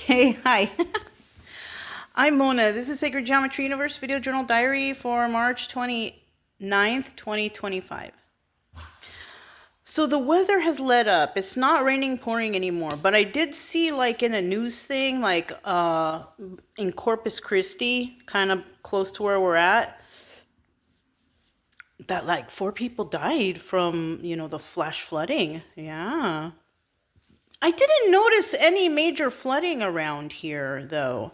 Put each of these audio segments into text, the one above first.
Hey, hi. I'm Mona. This is Sacred Geometry Universe Video Journal Diary for March 29th, 2025. So the weather has let up. It's not raining, pouring anymore. But I did see like in a news thing, like in Corpus Christi, kind of close to where we're at, that like 4 people died from, the flash flooding. Yeah. I didn't notice any major flooding around here, though.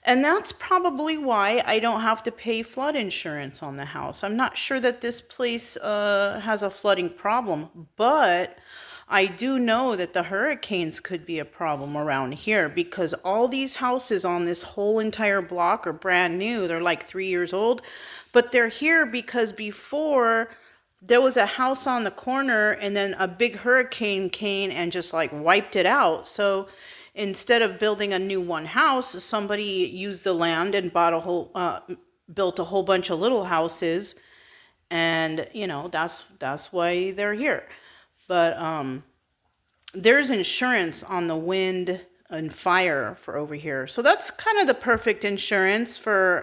And that's probably why I don't have to pay flood insurance on the house. I'm not sure that this place has a flooding problem, but I do know that the hurricanes could be a problem around here because all these houses on this whole entire block are brand new. They're like 3 years old, but they're here because before there was a house on the corner and then a big hurricane came and just like wiped it out. So instead of building a new one house, somebody used the land and built a whole bunch of little houses. And, that's why they're here. But there's insurance on the wind and fire for over here. So that's kind of the perfect insurance for,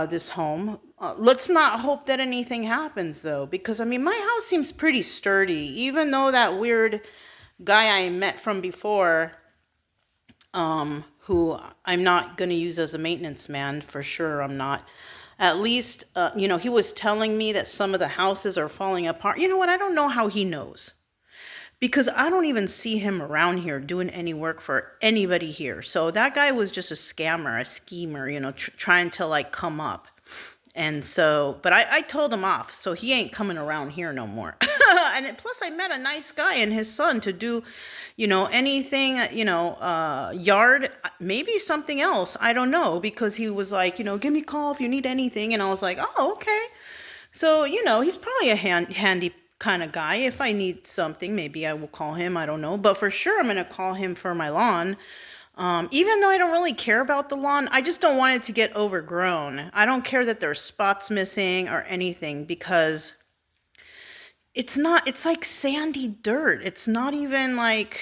this home. Let's not hope that anything happens though, because my house seems pretty sturdy, even though that weird guy I met from before, who I'm not going to use as a maintenance man for sure. I'm not. At least, he was telling me that some of the houses are falling apart. You know what? I don't know how he knows because I don't even see him around here doing any work for anybody here. So that guy was just a scammer, a schemer, trying to like come up. And so, but I told him off, so he ain't coming around here no more. And plus I met a nice guy and his son to do, anything, yard, maybe something else. I don't know, because he was like, give me a call if you need anything. And I was like, oh, okay. So, he's probably a handy kind of guy. If I need something, maybe I will call him. I don't know. But for sure, I'm going to call him for my lawn. Even though I don't really care about the lawn, I just don't want it to get overgrown. I don't care that there's spots missing or anything because it's like sandy dirt. It's not even like,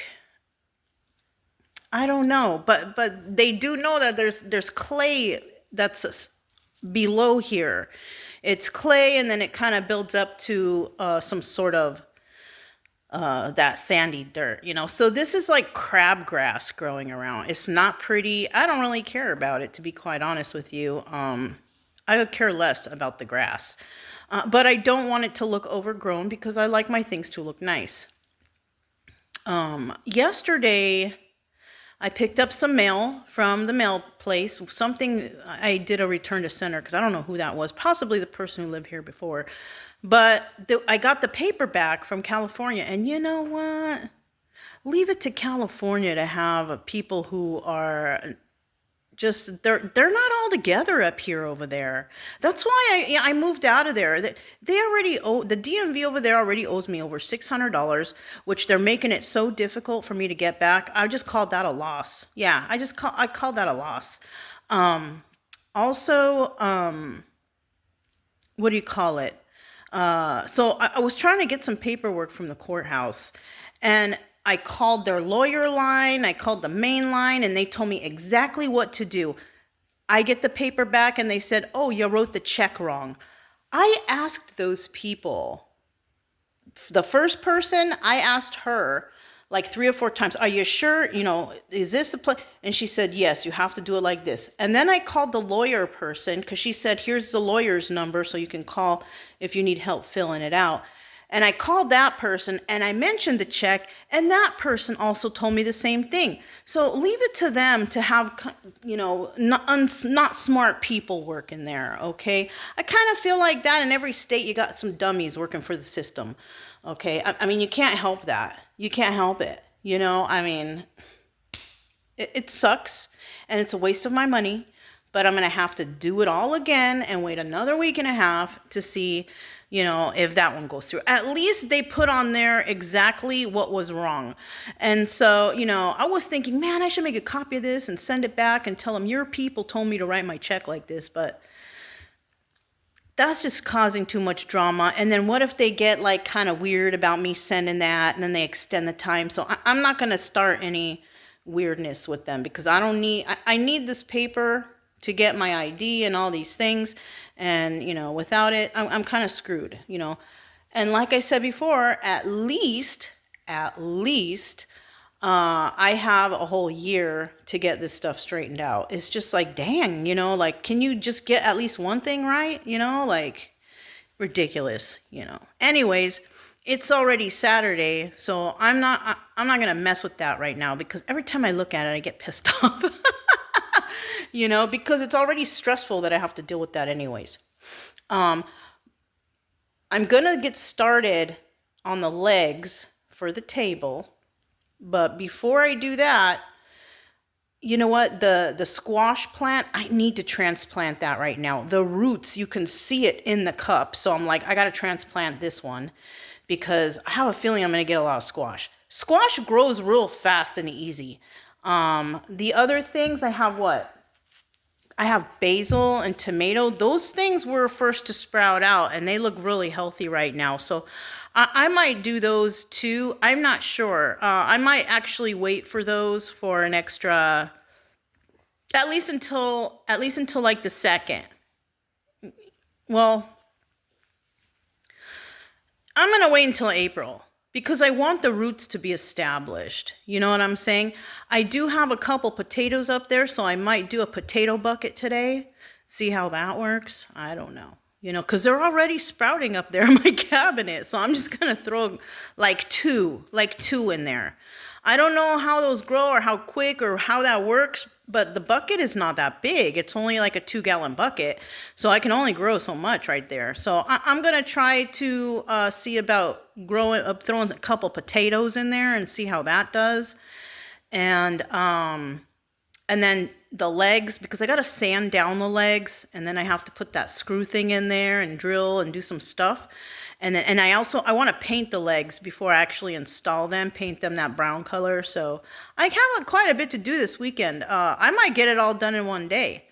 I don't know, but they do know that there's clay that's below here. It's clay and then it kind of builds up to some sort of that sandy dirt, So this is like crabgrass growing around. It's not pretty. I don't really care about it, to be quite honest with you. I would care less about the grass. But I don't want it to look overgrown because I like my things to look nice. Yesterday, I picked up some mail from the mail place. I did a return to sender because I don't know who that was. Possibly the person who lived here before. But I got the paper back from California. And you know what? Leave it to California to have people who are just, they're not all together up here over there. That's why I moved out of there. They already owe, the DMV over there already owes me over $600, which they're making it so difficult for me to get back. I just called that a loss. Yeah, I called that a loss. Also, what do you call it? So I was trying to get some paperwork from the courthouse, and I called their lawyer line, I called the main line, and they told me exactly what to do. I get the paper back and they said, oh, you wrote the check wrong. I asked those people. The first person, I asked her like 3 or 4 times, are you sure, is this the place? And she said, yes, you have to do it like this. And then I called the lawyer person because she said, here's the lawyer's number so you can call if you need help filling it out. And I called that person and I mentioned the check, and that person also told me the same thing. So leave it to them to have, not smart people working there, okay? I kind of feel like that in every state you got some dummies working for the system, okay? I mean, you can't help that. You can't help it, it sucks and it's a waste of my money, but I'm going to have to do it all again and wait another week and a half to see, if that one goes through. At least they put on there exactly what was wrong. And so, I was thinking, man, I should make a copy of this and send it back and tell them your people told me to write my check like this, but that's just causing too much drama. And then what if they get like kind of weird about me sending that and then they extend the time? So I'm not going to start any weirdness with them, because I need this paper to get my ID and all these things. And, without it, I'm kind of screwed, And like I said before, at least, I have a whole year to get this stuff straightened out. It's just like, dang, like, can you just get at least one thing right? Like, ridiculous, Anyways, it's already Saturday, so I'm not gonna mess with that right now, because every time I look at it, I get pissed off. Because it's already stressful that I have to deal with that anyways. I'm gonna get started on the legs for the table, but before I do that, you know what? The squash plant, I need to transplant that right now. The roots, you can see it in the cup. So I'm like, I got to transplant this one, because I have a feeling I'm going to get a lot of squash. Squash grows real fast and easy. The other things, I have what? I have basil and tomato. Those things were first to sprout out, and they look really healthy right now. So I might do those too. I'm not sure. I might actually wait for those for an extra, at least until like the 2nd. Well, I'm going to wait until April, because I want the roots to be established. You know what I'm saying? I do have a couple potatoes up there, so I might do a potato bucket today. See how that works? I don't know. Because they're already sprouting up there in my cabinet. So I'm just going to throw like two in there. I don't know how those grow or how quick or how that works, but the bucket is not that big. It's only like a 2-gallon bucket. So I can only grow so much right there. So I'm going to try to see about throwing a couple potatoes in there and see how that does. And then the legs, because I got to sand down the legs, and then I have to put that screw thing in there and drill and do some stuff. And I want to paint the legs before I actually install them, paint them that brown color. So I have quite a bit to do this weekend. I might get it all done in one day.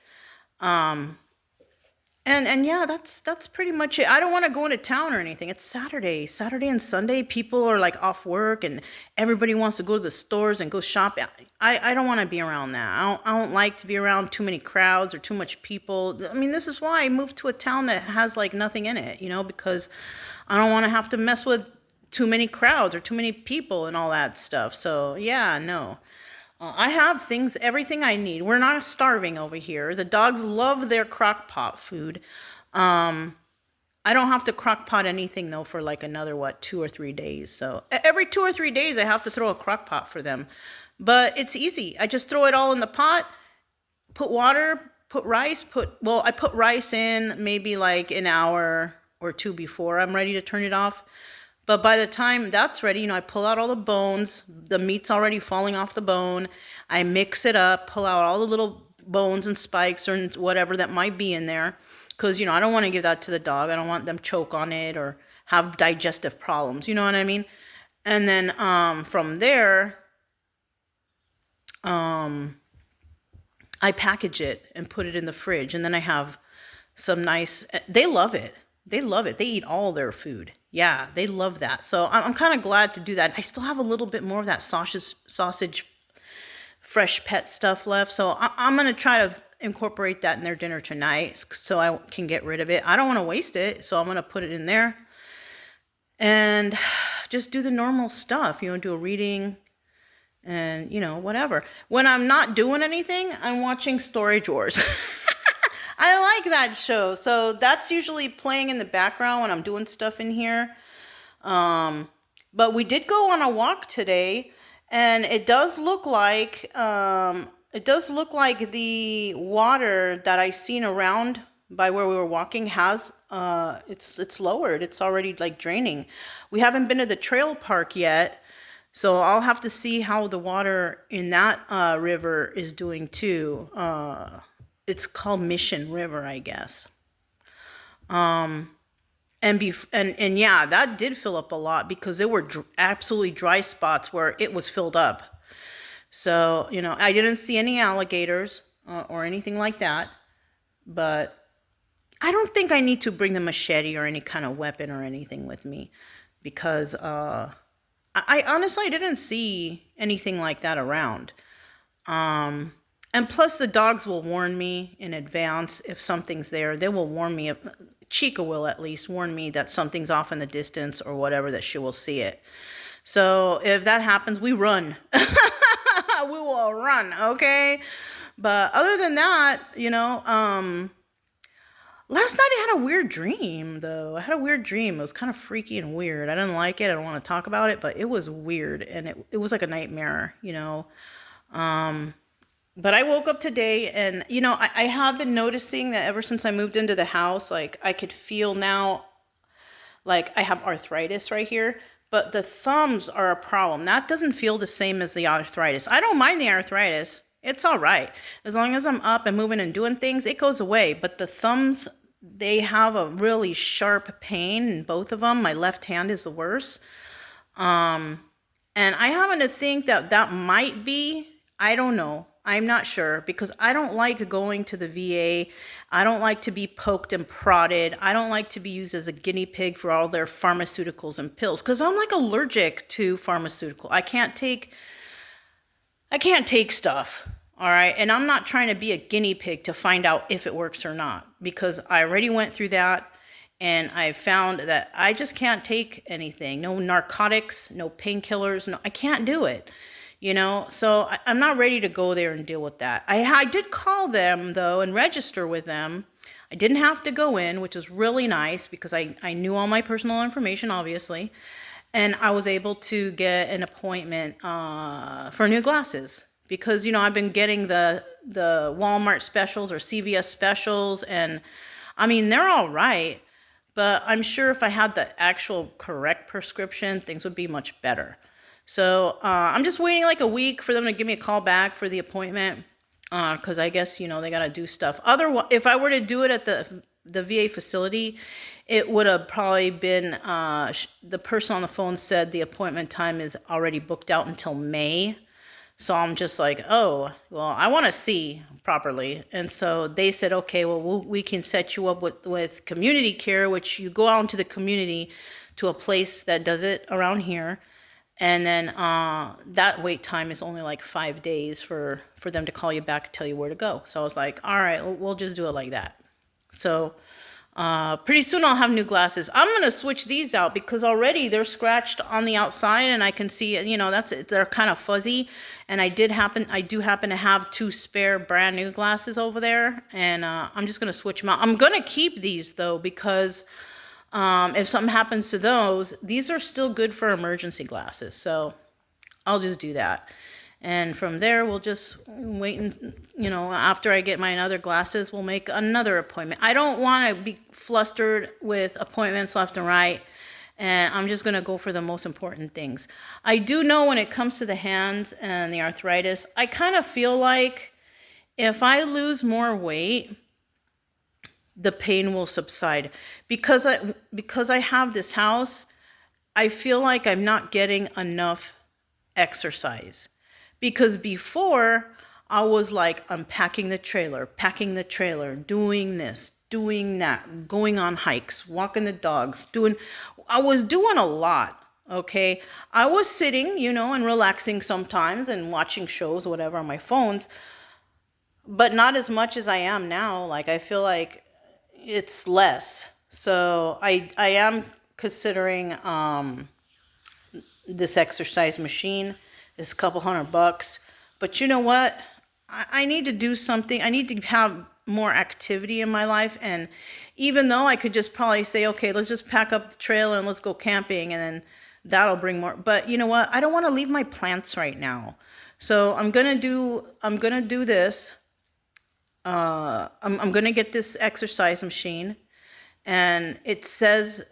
And yeah, that's pretty much it. I don't want to go into town or anything. It's Saturday and Sunday. People are like off work, and everybody wants to go to the stores and go shop. I don't want to be around that. I don't like to be around too many crowds or too much people. I mean, this is why I moved to a town that has like nothing in it, because I don't want to have to mess with too many crowds or too many people and all that stuff. So yeah, no. I have everything I need. We're not starving over here. The dogs love their crock pot food. I don't have to crock pot anything though for like another 2 or 3 days. So every 2 or 3 days I have to throw a crock pot for them. But it's easy. I just throw it all in the pot, put water, put rice, I put rice in maybe like an hour or 2 before I'm ready to turn it off. But by the time that's ready, I pull out all the bones. The meat's already falling off the bone. I mix it up, pull out all the little bones and spikes or whatever that might be in there. Because, I don't want to give that to the dog. I don't want them choke on it or have digestive problems. You know what I mean? And then from there, I package it and put it in the fridge. And then I have some nice, they love it. They love it. They eat all their food. Yeah, they love that. So I'm kind of glad to do that. I still have a little bit more of that sausage fresh pet stuff left. So I'm going to try to incorporate that in their dinner tonight so I can get rid of it. I don't want to waste it, so I'm going to put it in there. And just do the normal stuff, do a reading and, whatever. When I'm not doing anything, I'm watching Storage Wars. I like that show. So that's usually playing in the background when I'm doing stuff in here. But we did go on a walk today, and it does look like the water that I seen around by where we were walking has it's lowered. It's already like draining. We haven't been to the trail park yet, so I'll have to see how the water in that river is doing too. It's called Mission River, I guess. And yeah, that did fill up a lot because there were absolutely dry spots where it was filled up. So, I didn't see any alligators or anything like that, but I don't think I need to bring the machete or any kind of weapon or anything with me because I honestly didn't see anything like that around. Um, and plus, the dogs will warn me in advance if something's there. They will warn me. Chica will at least warn me that something's off in the distance or whatever, that she will see it. So if that happens, we run. We will run, okay? But other than that, last night I had a weird dream, though. I had a weird dream. It was kind of freaky and weird. I didn't like it. I don't want to talk about it, but it was weird, and it was like a nightmare. Um, but I woke up today, and I have been noticing that ever since I moved into the house, like I could feel now, like I have arthritis right here, but the thumbs are a problem. That doesn't feel the same as the arthritis. I don't mind the arthritis. It's all right. As long as I'm up and moving and doing things, it goes away. But the thumbs, they have a really sharp pain in both of them. My left hand is the worst. Um, and I happen to think that that might be, I don't know. I'm not sure because I don't like going to the VA. I don't like to be poked and prodded. I don't like to be used as a guinea pig for all their pharmaceuticals and pills because I'm like allergic to pharmaceutical. I can't take stuff. All right. And I'm not trying to be a guinea pig to find out if it works or not because I already went through that and I found that I just can't take anything. No narcotics, no painkillers. No, I can't do it. So I'm not ready to go there and deal with that. I did call them though and register with them. I didn't have to go in, which was really nice because I knew all my personal information, obviously. And I was able to get an appointment for new glasses because I've been getting the Walmart specials or CVS specials, and I mean they're all right, but I'm sure if I had the actual correct prescription, things would be much better. So I'm just waiting like a week for them to give me a call back for the appointment because I guess they gotta do stuff. Otherwise, if I were to do it at the VA facility, it would have probably been, the person on the phone said the appointment time is already booked out until May. So I'm just like, oh, well, I want to see properly. And so they said, okay, well, we can set you up with community care, which you go out into the community to a place that does it around here. And then that wait time is only like 5 days for them to call you back and tell you where to go. So I was like, all right, we'll just do it like that. So pretty soon I'll have new glasses. I'm going to switch these out because already they're scratched on the outside and I can see, they're kind of fuzzy. And I do happen to have 2 spare brand new glasses over there. And I'm just going to switch them out. I'm going to keep these though because if something happens to those, these are still good for emergency glasses. So I'll just do that. And from there, we'll just wait and, after I get my other glasses, we'll make another appointment. I don't want to be flustered with appointments left and right. And I'm just going to go for the most important things. I do know when it comes to the hands and the arthritis, I kind of feel like if I lose more weight, the pain will subside. Because I have this house, I feel like I'm not getting enough exercise. Because before, I was like unpacking the trailer, packing the trailer, doing this, doing that, going on hikes, walking the dogs, I was doing a lot, okay? I was sitting, and relaxing sometimes and watching shows, whatever, on my phones, but not as much as I am now. Like, I feel like it's less. So I am considering this exercise machine. It's a couple $100, but you know what? I need to do something. I need to have more activity in my life. And even though I could just probably say, okay, let's just pack up the trailer and let's go camping, and then that'll bring more. But you know what? I don't want to leave my plants right now. So I'm gonna do this. I'm gonna get this exercise machine, and it says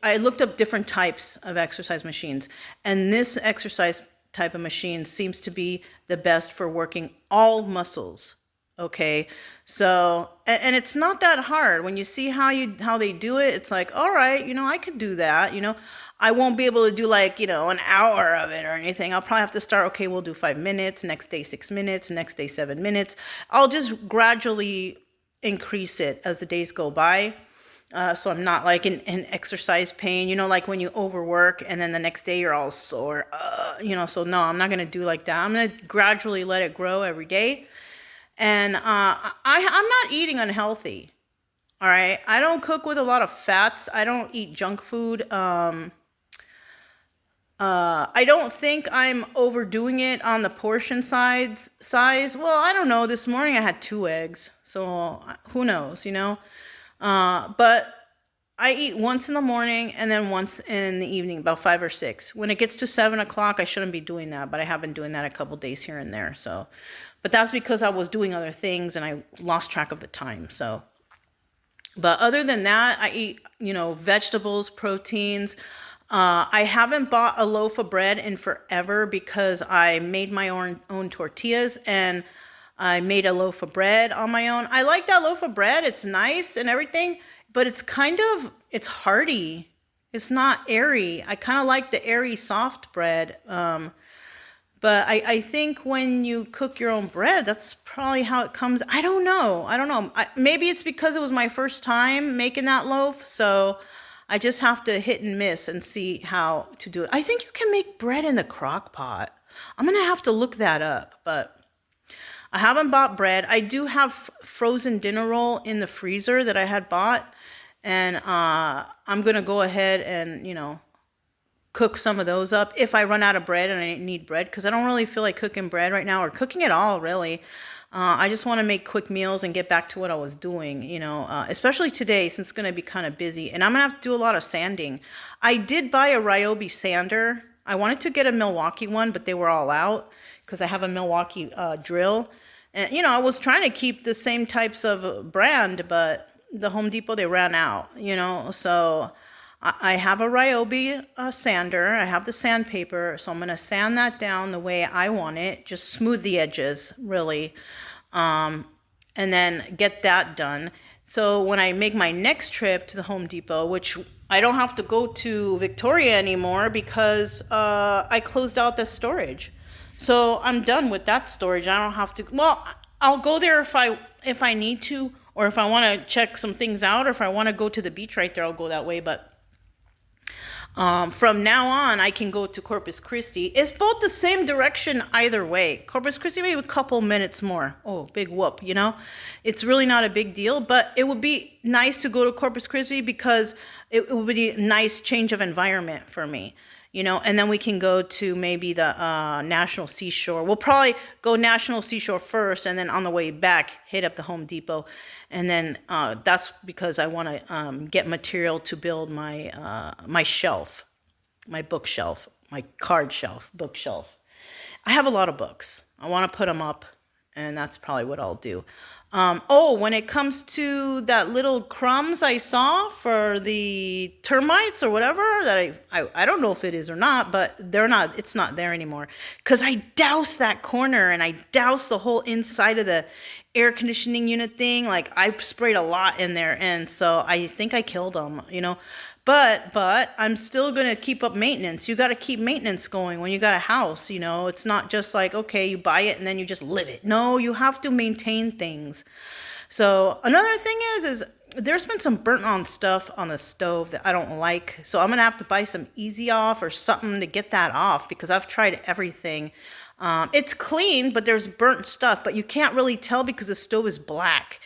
I looked up different types of exercise machines, and this exercise type of machine seems to be the best for working all muscles. Okay, so and it's not that hard when you see how they do it. It's like, all right, I could do that. I won't be able to do like an hour of it or anything. I'll probably have to start. Okay, we'll do 5 minutes. Next day 6 minutes. Next day 7 minutes. I'll just gradually increase it as the days go by. So I'm not like in exercise pain, like when you overwork and then the next day you're all sore, so no, I'm not going to do like that. I'm going to gradually let it grow every day. And I'm not eating unhealthy. All right. I don't cook with a lot of fats. I don't eat junk food. I don't think I'm overdoing it on the portion size. Well, I don't know. This morning I had 2 eggs. So who knows. But I eat once in the morning and then once in the evening, about 5 or 6. When it gets to 7 o'clock, I shouldn't be doing that, but I have been doing that a couple days here and there. So, but that's because I was doing other things and I lost track of the time. So, but other than that, I eat, vegetables, proteins. I haven't bought a loaf of bread in forever because I made my own tortillas and I made a loaf of bread on my own. I like that loaf of bread. It's nice and everything, but it's hearty. It's not airy. I kind of like the airy, soft bread. But I think when you cook your own bread, that's probably how it comes. I don't know. Maybe it's because it was my first time making that loaf. So I just have to hit and miss and see how to do it. I think you can make bread in the crock pot. I'm going to have to look that up, but I haven't bought bread. I do have frozen dinner roll in the freezer that I had bought. And I'm going to go ahead and, cook some of those up if I run out of bread and I need bread, because I don't really feel like cooking bread right now or cooking at all, really. I just want to make quick meals and get back to what I was doing, especially today since it's going to be kind of busy. And I'm going to have to do a lot of sanding. I did buy a Ryobi sander. I wanted to get a Milwaukee one, but they were all out because I have a Milwaukee drill. And, I was trying to keep the same types of brand, but the Home Depot, they ran out, so I have a Ryobi sander. I have the sandpaper, so I'm going to sand that down the way I want it, just smooth the edges, really, and then get that done. So when I make my next trip to the Home Depot, which I don't have to go to Victoria anymore because I closed out the storage. So I'm done with that storage. I don't have to, well, I'll go there if I need to, or if I want to check some things out, or if I want to go to the beach right there, I'll go that way. But from now on, I can go to Corpus Christi. It's both the same direction either way. Corpus Christi, maybe a couple minutes more. Oh, big whoop, It's really not a big deal, but it would be nice to go to Corpus Christi because it would be a nice change of environment for me. And then we can go to maybe the National Seashore. We'll probably go National Seashore first, and then on the way back, hit up the Home Depot. And then that's because I want to get material to build my shelf, my bookshelf, my card shelf, bookshelf. I have a lot of books. I want to put them up, and that's probably what I'll do. When it comes to that little crumbs I saw for the termites or whatever, that I don't know if it is or not, but it's not there anymore. Because I doused that corner and I doused the whole inside of the air conditioning unit thing. Like I sprayed a lot in there, and so I think I killed them, But I'm still going to keep up maintenance. You got to keep maintenance going when you got a house, It's not just like, okay, you buy it and then you just live it. No, you have to maintain things. So another thing is there's been some burnt on stuff on the stove that I don't like. So I'm going to have to buy some Easy Off or something to get that off because I've tried everything. It's clean, but there's burnt stuff. But you can't really tell because the stove is black.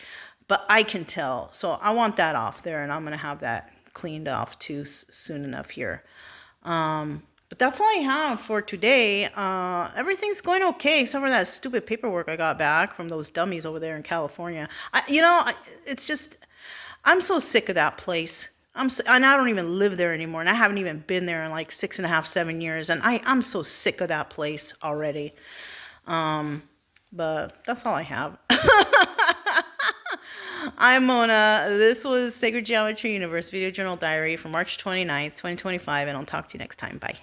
But I can tell. So I want that off there, and I'm going to have that cleaned off too soon enough here. But that's all I have for today. Everything's going okay except for that stupid paperwork I got back from those dummies over there in California. It's just, I'm so sick of that place. And I don't even live there anymore, and I haven't even been there in like 6.5, 7 years, and I'm so sick of that place already. But that's all I have. I'm Mona. This was Sacred Geometry Universe Video Journal Diary for March 29th, 2025, and I'll talk to you next time. Bye.